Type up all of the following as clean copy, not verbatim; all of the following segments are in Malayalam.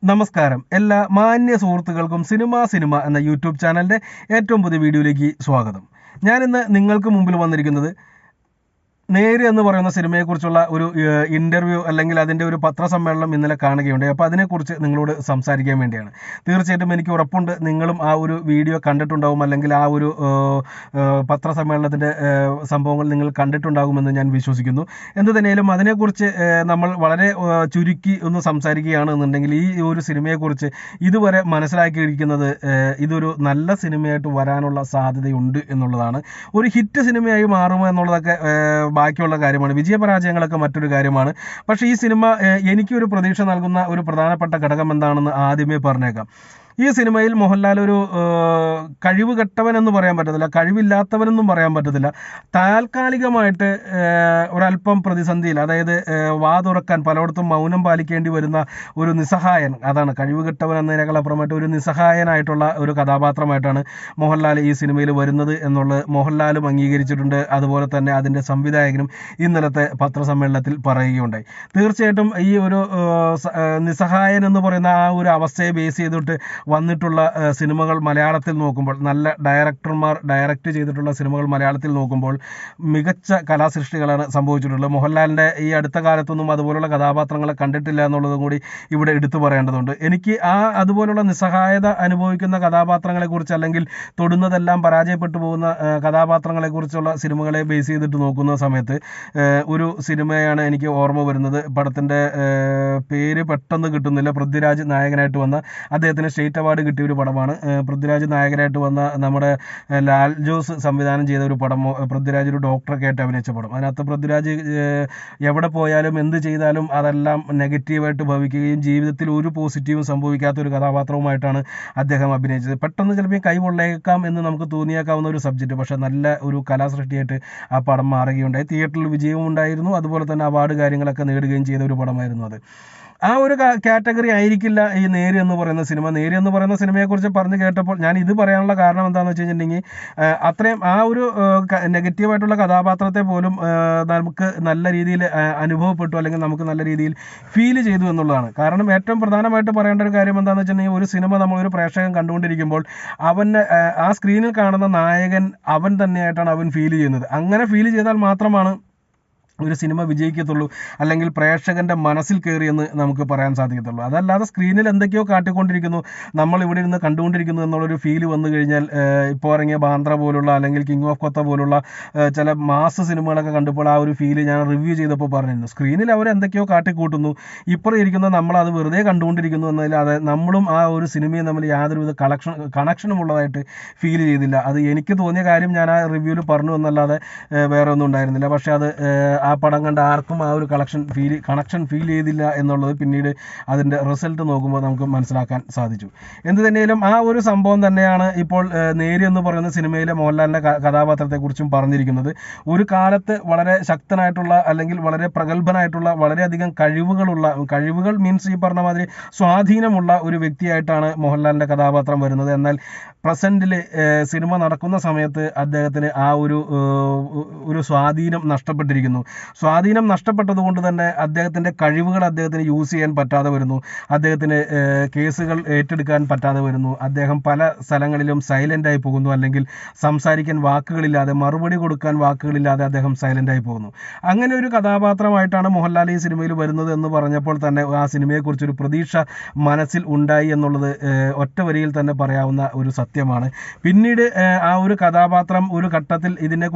നമസ്കാരം എല്ലാ മാന്യ സുഹൃത്തുക്കൾക്കും സിനിമ എന്ന യൂട്യൂബ് ചാനലിൻ്റെ ഏറ്റവും പുതിയ വീഡിയോയിലേക്ക് സ്വാഗതം. ഞാനിന്ന് നിങ്ങൾക്ക് മുമ്പിൽ വന്നിരിക്കുന്നത് നേര് എന്ന് പറയുന്ന സിനിമയെക്കുറിച്ചുള്ള ഒരു ഇൻ്റർവ്യൂ അല്ലെങ്കിൽ അതിൻ്റെ ഒരു പത്രസമ്മേളനം ഇന്നലെ കാണുകയുണ്ടായി. അപ്പോൾ അതിനെക്കുറിച്ച് നിങ്ങളോട് സംസാരിക്കാൻ വേണ്ടിയാണ്. തീർച്ചയായിട്ടും എനിക്ക് ഉറപ്പുണ്ട് നിങ്ങളും ആ ഒരു വീഡിയോ കണ്ടിട്ടുണ്ടാവും, അല്ലെങ്കിൽ ആ ഒരു പത്രസമ്മേളനത്തിൻ്റെ സംഭവങ്ങൾ നിങ്ങൾ കണ്ടിട്ടുണ്ടാകുമെന്ന് ഞാൻ വിശ്വസിക്കുന്നു. എന്ത് തന്നെയാലും അതിനെക്കുറിച്ച് നമ്മൾ വളരെ ചുരുക്കി ഒന്ന് സംസാരിക്കുകയാണെന്നുണ്ടെങ്കിൽ ഈ ഒരു സിനിമയെക്കുറിച്ച് ഇതുവരെ മനസ്സിലാക്കിയിരിക്കുന്നത് ഇതൊരു നല്ല സിനിമയായിട്ട് വരാനുള്ള സാധ്യതയുണ്ട് എന്നുള്ളതാണ്. ഒരു ഹിറ്റ് സിനിമയായി മാറുമോ എന്നുള്ളതൊക്കെ ബാക്കിയുള്ള കാര്യമാണ്. വിജയപരാജയങ്ങളൊക്കെ മറ്റൊരു കാര്യമാണ്. പക്ഷേ ഈ സിനിമ എനിക്കൊരു പ്രതീക്ഷ നൽകുന്ന ഒരു പ്രധാനപ്പെട്ട ഘടകം എന്താണെന്ന് ആദ്യമേ പറഞ്ഞേക്കാം. ഈ സിനിമയിൽ മോഹൻലാൽ ഒരു കഴിവ് കെട്ടവനെന്ന് പറയാൻ പറ്റത്തില്ല, കഴിവില്ലാത്തവനെന്നും പറയാൻ പറ്റത്തില്ല. താൽക്കാലികമായിട്ട് ഒരല്പം പ്രതിസന്ധിയിൽ, അതായത് വാ തുറക്കാൻ പലയിടത്തും മൗനം പാലിക്കേണ്ടി വരുന്ന ഒരു നിസ്സഹായൻ, അതാണ് കഴിവ് കെട്ടവൻ എന്നതിനേക്കാൾ അപ്പുറമായിട്ട് ഒരു നിസ്സഹായനായിട്ടുള്ള ഒരു കഥാപാത്രമായിട്ടാണ് മോഹൻലാൽ ഈ സിനിമയിൽ വരുന്നത് എന്നുള്ളത് മോഹൻലാലും അംഗീകരിച്ചിട്ടുണ്ട്. അതുപോലെ തന്നെ അതിൻ്റെ സംവിധായകനും ഇന്നലത്തെ പത്രസമ്മേളനത്തിൽ പറയുകയുണ്ടായി. തീർച്ചയായിട്ടും ഈ ഒരു നിസ്സഹായൻ എന്ന് പറയുന്ന ആ ഒരു അവസ്ഥയെ ബേസ് ചെയ്തിട്ട് വന്നിട്ടുള്ള സിനിമകൾ മലയാളത്തിൽ നോക്കുമ്പോൾ, നല്ല ഡയറക്ടർമാർ ഡയറക്റ്റ് ചെയ്തിട്ടുള്ള സിനിമകൾ മലയാളത്തിൽ നോക്കുമ്പോൾ മികച്ച കലാസൃഷ്ടികളാണ് സംഭവിച്ചിട്ടുള്ളത്. മോഹൻലാലിൻ്റെ ഈ അടുത്ത കാലത്തൊന്നും അതുപോലുള്ള കഥാപാത്രങ്ങളെ കണ്ടിട്ടില്ല എന്നുള്ളതും കൂടി ഇവിടെ എടുത്തു പറയേണ്ടതുണ്ട്. എനിക്ക് അതുപോലുള്ള നിസ്സഹായത അനുഭവിക്കുന്ന കഥാപാത്രങ്ങളെക്കുറിച്ച്, അല്ലെങ്കിൽ തൊടുന്നതെല്ലാം പരാജയപ്പെട്ടു പോകുന്ന കഥാപാത്രങ്ങളെക്കുറിച്ചുള്ള സിനിമകളെ ബേസ് ചെയ്തിട്ട് നോക്കുന്ന സമയത്ത് ഒരു സിനിമയാണ് എനിക്ക് ഓർമ്മ വരുന്നത്. പടത്തിൻ്റെ പേര് പെട്ടെന്ന് കിട്ടുന്നില്ല. പൃഥ്വിരാജ് നായകനായിട്ട് വന്ന, അദ്ദേഹത്തിന് സ്റ്റേറ്റ് അവാർഡ് കിട്ടിയ ഒരു പടമാണ്. പൃഥ്വിരാജ് നായകനായിട്ട് വന്ന നമ്മുടെ ലാൽ ജോസ് സംവിധാനം ചെയ്ത ഒരു പടം, പൃഥ്വിരാജ് ഒരു ഡോക്ടറൊക്കെ ആയിട്ട് അഭിനയിച്ച പടം. അതിനകത്ത് പൃഥ്വിരാജ് എവിടെ പോയാലും എന്ത് ചെയ്താലും അതെല്ലാം നെഗറ്റീവായിട്ട് ഭവിക്കുകയും ജീവിതത്തിൽ ഒരു പോസിറ്റീവും സംഭവിക്കാത്ത ഒരു കഥാപാത്രവുമായിട്ടാണ് അദ്ദേഹം അഭിനയിച്ചത്. പെട്ടെന്ന് ചിലപ്പോൾ കൈ പൊള്ളയേക്കാം എന്ന് നമുക്ക് തോന്നിയേക്കാവുന്ന ഒരു സബ്ജക്റ്റ്, പക്ഷേ നല്ല ഒരു കലാസൃഷ്ടിയായിട്ട് ആ പടം മാറുകയുണ്ടായി. തിയേറ്ററിൽ വിജയവും ഉണ്ടായിരുന്നു, അതുപോലെ തന്നെ അവാർഡ് കാര്യങ്ങളൊക്കെ നേടുകയും ചെയ്ത ഒരു പടമായിരുന്നു അത്. ആ ഒരു കാറ്റഗറി ആയിരിക്കില്ല ഈ നേര് എന്ന് പറയുന്ന സിനിമ. നേര് എന്ന് പറയുന്ന സിനിമയെക്കുറിച്ച് പറഞ്ഞു കേട്ടപ്പോൾ ഞാൻ ഇത് പറയാനുള്ള കാരണം എന്താണെന്ന് വെച്ച് കഴിഞ്ഞിട്ടുണ്ടെങ്കിൽ, അത്രയും ആ ഒരു നെഗറ്റീവായിട്ടുള്ള കഥാപാത്രത്തെ പോലും നമുക്ക് നല്ല രീതിയിൽ അനുഭവപ്പെട്ടു, അല്ലെങ്കിൽ നമുക്ക് നല്ല രീതിയിൽ ഫീൽ ചെയ്തു എന്നുള്ളതാണ്. കാരണം ഏറ്റവും പ്രധാനമായിട്ട് പറയേണ്ട ഒരു കാര്യം എന്താണെന്ന് വെച്ചിട്ടുണ്ടെങ്കിൽ, ഒരു സിനിമ നമ്മളൊരു പ്രേക്ഷകൻ കണ്ടുകൊണ്ടിരിക്കുമ്പോൾ അവന് ആ സ്ക്രീനിൽ കാണുന്ന നായകൻ അവൻ തന്നെയായിട്ടാണ് അവൻ ഫീൽ ചെയ്യുന്നത്. അങ്ങനെ ഫീൽ ചെയ്താൽ മാത്രമാണ് ഒരു സിനിമ വിജയിക്കത്തുള്ളൂ, അല്ലെങ്കിൽ പ്രേക്ഷകൻ്റെ മനസ്സിൽ കയറിയെന്ന് നമുക്ക് പറയാൻ സാധിക്കത്തുള്ളൂ. അതല്ലാതെ സ്ക്രീനിൽ എന്തൊക്കെയോ കാട്ടിക്കൊണ്ടിരിക്കുന്നു, നമ്മൾ ഇവിടെ ഇരുന്ന് കണ്ടുകൊണ്ടിരിക്കുന്നു എന്നുള്ളൊരു ഫീല് വന്നു കഴിഞ്ഞാൽ, ഇപ്പോൾ ഇറങ്ങിയ ബാന്ദ്ര പോലുള്ള, അല്ലെങ്കിൽ കിങ് ഓഫ് കൊത്ത പോലുള്ള ചില മാസ് സിനിമകളൊക്കെ കണ്ടപ്പോൾ ആ ഒരു ഫീല് ഞാൻ റിവ്യൂ ചെയ്തപ്പോൾ പറഞ്ഞിരുന്നു. സ്ക്രീനിൽ അവർ എന്തൊക്കെയോ കാട്ടിക്കൂട്ടുന്നു, ഇപ്പുറം ഇരിക്കുന്ന നമ്മളത് വെറുതെ കണ്ടുകൊണ്ടിരിക്കുന്നു എന്നതിൽ നമ്മളും ആ ഒരു സിനിമയും തമ്മിൽ യാതൊരുവിധ കണക്ഷനും ഉള്ളതായിട്ട് ഫീൽ ചെയ്തില്ല. അത് എനിക്ക് തോന്നിയ കാര്യം ഞാൻ ആ റിവ്യൂവിൽ പറഞ്ഞു എന്നല്ലാതെ വേറെ ഒന്നും ഉണ്ടായിരുന്നില്ല. പക്ഷേ അത് ആ പടം കണ്ട് ആർക്കും ആ ഒരു കണക്ഷൻ ഫീൽ ചെയ്തില്ല എന്നുള്ളത് പിന്നീട് അതിൻ്റെ റിസൾട്ട് നോക്കുമ്പോൾ നമുക്ക് മനസ്സിലാക്കാൻ സാധിച്ചു. എന്ത് തന്നെയാലും ആ ഒരു സംഭവം തന്നെയാണ് ഇപ്പോൾ നേര് എന്ന് പറയുന്ന സിനിമയിലെ മോഹൻലാലിൻ്റെ കഥാപാത്രത്തെക്കുറിച്ചും പറഞ്ഞിരിക്കുന്നത്. ഒരു കാലത്ത് വളരെ ശക്തനായിട്ടുള്ള, അല്ലെങ്കിൽ വളരെ പ്രഗത്ഭനായിട്ടുള്ള, വളരെയധികം കഴിവുകൾ മീൻസ് ഈ പറഞ്ഞ മാതിരി സ്വാധീനമുള്ള ഒരു വ്യക്തിയായിട്ടാണ് മോഹൻലാലിൻ്റെ കഥാപാത്രം വരുന്നത്. എന്നാൽ പ്രസൻറ്റിൽ സിനിമ നടക്കുന്ന സമയത്ത് അദ്ദേഹത്തിന് ആ ഒരു സ്വാധീനം നഷ്ടപ്പെട്ടിരിക്കുന്നു. സ്വാധീനം നഷ്ടപ്പെട്ടത് കൊണ്ട് തന്നെ അദ്ദേഹത്തിൻ്റെ കഴിവുകൾ അദ്ദേഹത്തിന് യൂസ് ചെയ്യാൻ പറ്റാതെ വരുന്നു. അദ്ദേഹത്തിന് കേസുകൾ ഏറ്റെടുക്കാൻ പറ്റാതെ വരുന്നു. അദ്ദേഹം പല സ്ഥലങ്ങളിലും സൈലൻ്റായി പോകുന്നു, അല്ലെങ്കിൽ സംസാരിക്കാൻ വാക്കുകളില്ലാതെ, മറുപടി കൊടുക്കാൻ വാക്കുകളില്ലാതെ അദ്ദേഹം സൈലൻ്റായി പോകുന്നു. അങ്ങനെ ഒരു കഥാപാത്രമായിട്ടാണ് മോഹൻലാൽ ഈ സിനിമയിൽ വരുന്നത് എന്ന് പറഞ്ഞപ്പോൾ തന്നെ ആ സിനിമയെക്കുറിച്ചൊരു പ്രതീക്ഷ മനസ്സിൽ ഉണ്ടായി എന്നുള്ളത് ഒറ്റ വരിയിൽ തന്നെ പറയാവുന്ന ഒരു സത്യമാണ്. പിന്നീട് ആ ഒരു കഥാപാത്രം ഒരു ഘട്ടത്തിൽ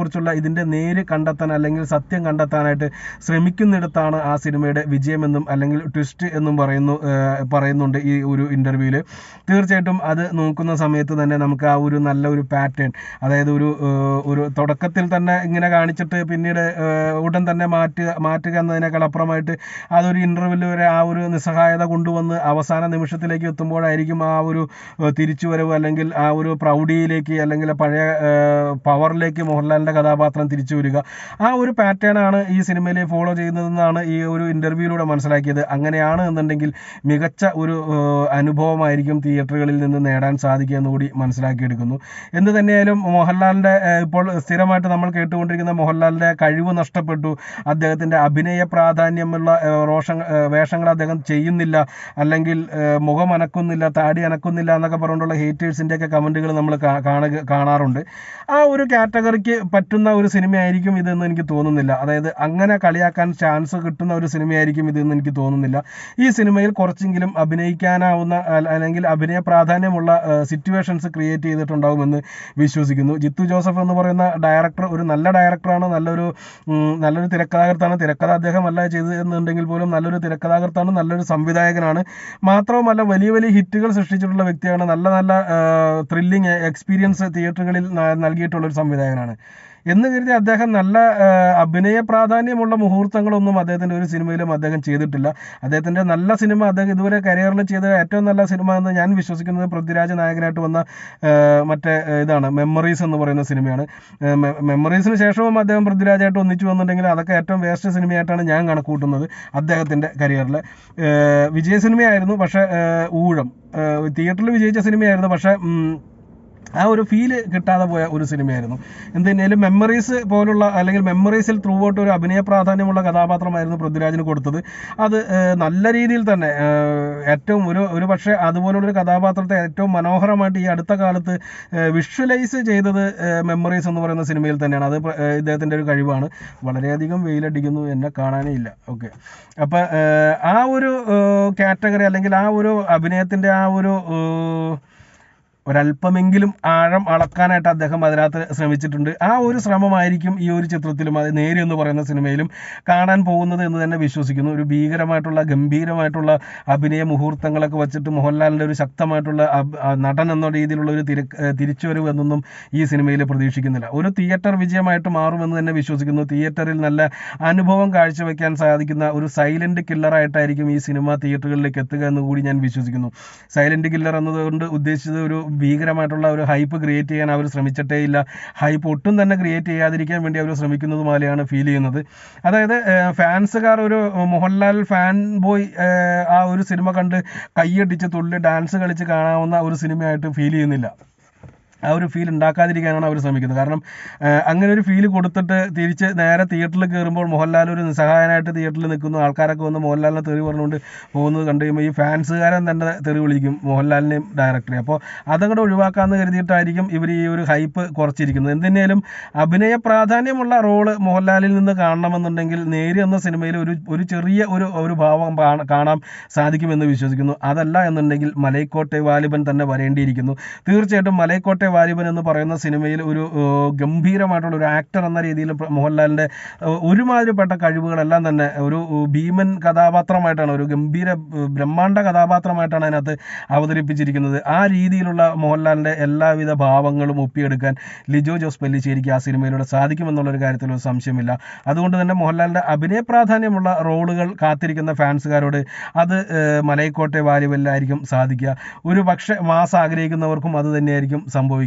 ഇതിൻ്റെ നേര് കണ്ടെത്താൻ, അല്ലെങ്കിൽ സത്യം കണ്ടെത്താനായിട്ട് ശ്രമിക്കുന്നിടത്താണ് ആ സിനിമയുടെ വിജയമെന്നും, അല്ലെങ്കിൽ ട്വിസ്റ്റ് എന്നും പറയുന്നുണ്ട് ഈ ഒരു ഇൻ്റർവ്യൂവിൽ. തീർച്ചയായിട്ടും അത് നോക്കുന്ന സമയത്ത് തന്നെ നമുക്ക് ആ ഒരു നല്ലൊരു പാറ്റേൺ, അതായത് ഒരു തുടക്കത്തിൽ തന്നെ ഇങ്ങനെ കാണിച്ചിട്ട് പിന്നീട് ഉടൻ തന്നെ മാറ്റുക എന്നതിനേക്കാൾ അപ്പുറമായിട്ട് അതൊരു ഇൻ്റർവ്യൂവിൽ വരെ ആ ഒരു നിസ്സഹായത കൊണ്ടുവന്ന് അവസാന നിമിഷത്തിലേക്ക് എത്തുമ്പോഴായിരിക്കും ആ ഒരു തിരിച്ചുവരവ്, അല്ലെങ്കിൽ ആ ആ ഒരു പ്രൗഢിയിലേക്ക് അല്ലെങ്കിൽ പഴയ പവറിലേക്ക് മോഹൻലാലിൻ്റെ കഥാപാത്രം തിരിച്ചു വരിക, ആ ഒരു പാറ്റേൺ ആണ് ഈ സിനിമയിൽ ഫോളോ ചെയ്യുന്നതെന്നാണ് ഈ ഒരു ഇൻ്റർവ്യൂയിലൂടെ മനസ്സിലാക്കിയത്. അങ്ങനെയാണ് എന്നുണ്ടെങ്കിൽ മികച്ച ഒരു അനുഭവമായിരിക്കും തിയേറ്ററുകളിൽ നിന്ന് നേടാൻ സാധിക്കുക എന്നുകൂടി മനസ്സിലാക്കിയെടുക്കുന്നു. എന്ത് തന്നെയായാലും മോഹൻലാലിൻ്റെ ഇപ്പോൾ സ്ഥിരമായിട്ട് നമ്മൾ കേട്ടുകൊണ്ടിരിക്കുന്ന മോഹൻലാലിൻ്റെ കഴിവ് നഷ്ടപ്പെട്ടു, അദ്ദേഹത്തിൻ്റെ അഭിനയ പ്രാധാന്യമുള്ള വേഷങ്ങൾ അദ്ദേഹം ചെയ്യുന്നില്ല, അല്ലെങ്കിൽ മുഖം അനക്കുന്നില്ല, താടി അനക്കുന്നില്ല എന്നൊക്കെ പറഞ്ഞുകൊണ്ടുള്ള ഹേറ്റേഴ്സിൻ്റെ ഒക്കെ കമൻറ്റുകൾ നമ്മൾ കാണാറുണ്ട്. ആ ഒരു കാറ്റഗറിക്ക് പറ്റുന്ന ഒരു സിനിമയായിരിക്കും ഇതെന്ന് എനിക്ക് തോന്നുന്നില്ല. അതായത് അങ്ങനെ കളിയാക്കാൻ ചാൻസ് കിട്ടുന്ന ഒരു സിനിമയായിരിക്കും ഇതെന്ന് എനിക്ക് തോന്നുന്നില്ല. ഈ സിനിമയിൽ കുറച്ചെങ്കിലും അഭിനയിക്കാനാവുന്ന അല്ലെങ്കിൽ അഭിനയ പ്രാധാന്യമുള്ള സിറ്റുവേഷൻസ് ക്രിയേറ്റ് ചെയ്തിട്ടുണ്ടാവുമെന്ന് വിശ്വസിക്കുന്നു. ജിത്തു ജോസഫ് എന്ന് പറയുന്ന ഡയറക്ടർ ഒരു നല്ല ഡയറക്ടറാണ്, നല്ലൊരു തിരക്കഥാകൃത്താണ്. തിരക്കഥ അദ്ദേഹമല്ല ചെയ്തതെന്നുണ്ടെങ്കിൽ പോലും നല്ലൊരു തിരക്കഥാകൃത്താണ്, നല്ലൊരു സംവിധായകനാണ്. മാത്രവുമല്ല വലിയ വലിയ ഹിറ്റുകൾ സൃഷ്ടിച്ചിട്ടുള്ള വ്യക്തിയാണ്. നല്ല ത്രില്ലിങ് എക്സ്പീരിയൻസ് തിയേറ്ററുകളിൽ നൽകിയിട്ടുള്ളൊരു സംവിധായകനാണ്. എന്ന് കരുതി അദ്ദേഹം നല്ല അഭിനയ പ്രാധാന്യമുള്ള മുഹൂർത്തങ്ങളൊന്നും അദ്ദേഹത്തിൻ്റെ ഒരു സിനിമയിലും അദ്ദേഹം ചെയ്തിട്ടില്ല. അദ്ദേഹത്തിൻ്റെ നല്ല സിനിമ, അദ്ദേഹം ഇതുവരെ കരിയറിൽ ചെയ്ത ഏറ്റവും നല്ല സിനിമ എന്ന് ഞാൻ വിശ്വസിക്കുന്നത് പൃഥ്വിരാജ് നായകനായിട്ട് വന്ന മറ്റേ ഇതാണ് മെമ്മറീസ് എന്ന് പറയുന്ന സിനിമയാണ്. മെമ്മറീസിന് ശേഷവും അദ്ദേഹം പൃഥ്വിരാജായിട്ട് ഒന്നിച്ചു വന്നിട്ടുണ്ടെങ്കിൽ അതൊക്കെ ഏറ്റവും വേസ്റ്റ് സിനിമയായിട്ടാണ് ഞാൻ കണക്കൂട്ടുന്നത് അദ്ദേഹത്തിൻ്റെ കരിയറിൽ. വിജയ സിനിമയായിരുന്നു, പക്ഷേ ഊഴം തിയേറ്ററിൽ വിജയിച്ച സിനിമയായിരുന്നു, പക്ഷേ ആ ഒരു ഫീല് കിട്ടാതെ പോയ ഒരു സിനിമയായിരുന്നു. എന്തുതന്നെയാലും മെമ്മറീസ് പോലുള്ള അല്ലെങ്കിൽ മെമ്മറീസിൽ ത്രൂ ഔട്ട് ഒരു അഭിനയ പ്രാധാന്യമുള്ള കഥാപാത്രമായിരുന്നു പൃഥ്വിരാജിന് കൊടുത്തത്. അത് നല്ല രീതിയിൽ തന്നെ ഏറ്റവും ഒരു പക്ഷേ അതുപോലുള്ളൊരു കഥാപാത്രത്തെ ഏറ്റവും മനോഹരമായിട്ട് ഈ അടുത്ത കാലത്ത് വിഷ്വലൈസ് ചെയ്തത് മെമ്മറീസ് എന്ന് പറയുന്ന സിനിമയിൽ തന്നെയാണ്. അത് ഇദ്ദേഹത്തിൻ്റെ ഒരു കഴിവാണ്. വളരെയധികം വെയിലടിക്കുന്നു, എന്നെ കാണാനേ ഇല്ല. ഓക്കെ, അപ്പോൾ ആ ഒരു കാറ്റഗറി അല്ലെങ്കിൽ ആ ഒരു അഭിനയത്തിൻ്റെ ആ ഒരല്പമെങ്കിലും ആഴം അളക്കാനായിട്ട് അദ്ദേഹം അതിനകത്ത് ശ്രമിച്ചിട്ടുണ്ട്. ആ ഒരു ശ്രമമായിരിക്കും ഈ ഒരു ചിത്രത്തിലും അത് നേരി എന്ന് പറയുന്ന സിനിമയിലും കാണാൻ പോകുന്നത് എന്ന് തന്നെ വിശ്വസിക്കുന്നു. ഒരു ഭീകരമായിട്ടുള്ള ഗംഭീരമായിട്ടുള്ള അഭിനയ മുഹൂർത്തങ്ങളൊക്കെ വെച്ചിട്ട് മോഹൻലാലിൻ്റെ ഒരു ശക്തമായിട്ടുള്ള നടൻ എന്ന രീതിയിലുള്ള ഒരു തിരിച്ചുവരവ് എന്നൊന്നും ഈ സിനിമയിൽ പ്രതീക്ഷിക്കുന്നില്ല. ഒരു തിയേറ്റർ വിജയമായിട്ട് മാറുമെന്ന് തന്നെ വിശ്വസിക്കുന്നു. തിയേറ്ററിൽ നല്ല അനുഭവം കാഴ്ചവെക്കാൻ സാധിക്കുന്ന ഒരു സൈലന്റ് കില്ലറായിട്ടായിരിക്കും ഈ സിനിമ തിയേറ്ററുകളിലേക്ക് എത്തുക എന്ന് കൂടി ഞാൻ വിശ്വസിക്കുന്നു. സൈലന്റ് കില്ലർ എന്നതുകൊണ്ട് ഉദ്ദേശിച്ചത് ഒരു ഭീകരമായിട്ടുള്ള ഒരു ഹൈപ്പ് ക്രിയേറ്റ് ചെയ്യാൻ അവർ ശ്രമിച്ചിട്ടേ ഇല്ല. ഹൈപ്പ് ഒട്ടും തന്നെ ക്രിയേറ്റ് ചെയ്യാതിരിക്കാൻ വേണ്ടി അവർ ശ്രമിക്കുന്നത് പോലെയാണ് ഫീൽ ചെയ്യുന്നത്. അതായത് ഫാൻസുകാർ ഒരു മോഹൻലാൽ ഫാൻ ബോയ് ആ ഒരു സിനിമ കണ്ട് കൈയടിച്ച് തുള്ളി ഡാൻസ് കളിച്ച് കാണാവുന്ന ഒരു സിനിമയായിട്ട് ഫീൽ ചെയ്യുന്നില്ല. ആ ഒരു ഫീൽ ഉണ്ടാക്കാതിരിക്കാനാണ് അവർ ശ്രമിക്കുന്നത്. കാരണം അങ്ങനെ ഒരു ഫീൽ കൊടുത്തിട്ട് തിരിച്ച് നേരെ തിയേറ്ററിൽ കയറുമ്പോൾ മോഹൻലാൽ ഒരു നിസ്സഹായനായിട്ട് തിയേറ്ററിൽ നിൽക്കുന്നു. ആൾക്കാരൊക്കെ വന്ന് മോഹൻലാലിനെ തെറി പറഞ്ഞുകൊണ്ട് പോകുന്നത് കണ്ടു കഴിയുമ്പോൾ ഈ ഫാൻസുകാരൻ തന്നെ തെറി വിളിക്കും മോഹൻലാലിനെയും ഡയറക്ടറെ. അപ്പോൾ അതങ്ങോട്ട് ഒഴിവാക്കാമെന്ന് കരുതിയിട്ടായിരിക്കും ഇവർ ഈ ഒരു ഹൈപ്പ് കുറച്ചിരിക്കുന്നത്. എന്തിനേലും അഭിനയ പ്രാധാന്യമുള്ള റോള് മോഹൻലാലിൽ നിന്ന് കാണണമെന്നുണ്ടെങ്കിൽ നേരി എന്ന സിനിമയിൽ ഒരു ചെറിയ ഒരു ഭാവം കാണാൻ സാധിക്കുമെന്ന് വിശ്വസിക്കുന്നു. അതല്ല എന്നുണ്ടെങ്കിൽ മലൈക്കോട്ടെ വാലിബൻ തന്നെ വരേണ്ടിയിരിക്കുന്നു. തീർച്ചയായിട്ടും മലൈക്കോട്ടെ വാലിബൻ എന്ന് പറയുന്ന സിനിമയിൽ ഒരു ഗംഭീരമായിട്ടുള്ള ഒരു ആക്ടർ എന്ന രീതിയിൽ മോഹൻലാലിൻ്റെ ഒരുമാതിരിപ്പെട്ട കഴിവുകളെല്ലാം തന്നെ ഒരു ഭീമൻ കഥാപാത്രമായിട്ടാണ്, ഒരു ഗംഭീര ബ്രഹ്മാണ്ഡ കഥാപാത്രമായിട്ടാണ് അതിനകത്ത് അവതരിപ്പിച്ചിരിക്കുന്നത്. ആ രീതിയിലുള്ള മോഹൻലാലിൻ്റെ എല്ലാവിധ ഭാവങ്ങളും ഒപ്പിയെടുക്കാൻ ലിജോ ജോസ് പെല്ലിശ്ശേരിക്ക് ആ സിനിമയിലൂടെ സാധിക്കുമെന്നുള്ളൊരു കാര്യത്തിൽ ഒരു സംശയമില്ല. അതുകൊണ്ട് തന്നെ മോഹൻലാലിൻ്റെ അഭിനയ പ്രാധാന്യമുള്ള റോളുകൾ കാത്തിരിക്കുന്ന ഫാൻസുകാരോട് അത് മലൈക്കോട്ടെ വാലിബനിലായിരിക്കും സാധിക്കുക. ഒരു പക്ഷേ മാസ് ആഗ്രഹിക്കുന്നവർക്കും അത് തന്നെയായിരിക്കും സംഭവിക്കുക.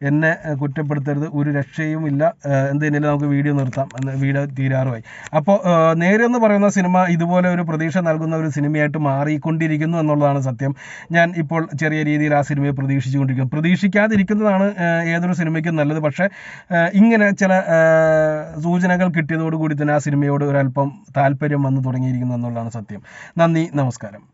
എന്നെ കുറ്റപ്പെടുത്തരുത്, ഒരു രക്ഷയും ഇല്ല. എന്തെങ്കിലും നമുക്ക് വീഡിയോ നിർത്താം, വീഡിയോ തീരാറുമായി. അപ്പോൾ നേരെന്ന് പറയുന്ന സിനിമ ഇതുപോലെ ഒരു പ്രതീക്ഷ നൽകുന്ന ഒരു സിനിമയായിട്ട് മാറിക്കൊണ്ടിരിക്കുന്നു എന്നുള്ളതാണ് സത്യം. ഞാൻ ഇപ്പോൾ ചെറിയ രീതിയിൽ ആ സിനിമയെ പ്രതീക്ഷിച്ചുകൊണ്ടിരിക്കുന്നു. പ്രതീക്ഷിക്കാതിരിക്കുന്നതാണ് ഏതൊരു സിനിമയ്ക്കും നല്ലത്. പക്ഷേ ഇങ്ങനെ ചില സൂചനകൾ കിട്ടിയതോടുകൂടി തന്നെ ആ സിനിമയോട് ഒരല്പം താല്പര്യം വന്നു തുടങ്ങിയിരിക്കുന്നു എന്നുള്ളതാണ് സത്യം. നന്ദി, നമസ്കാരം.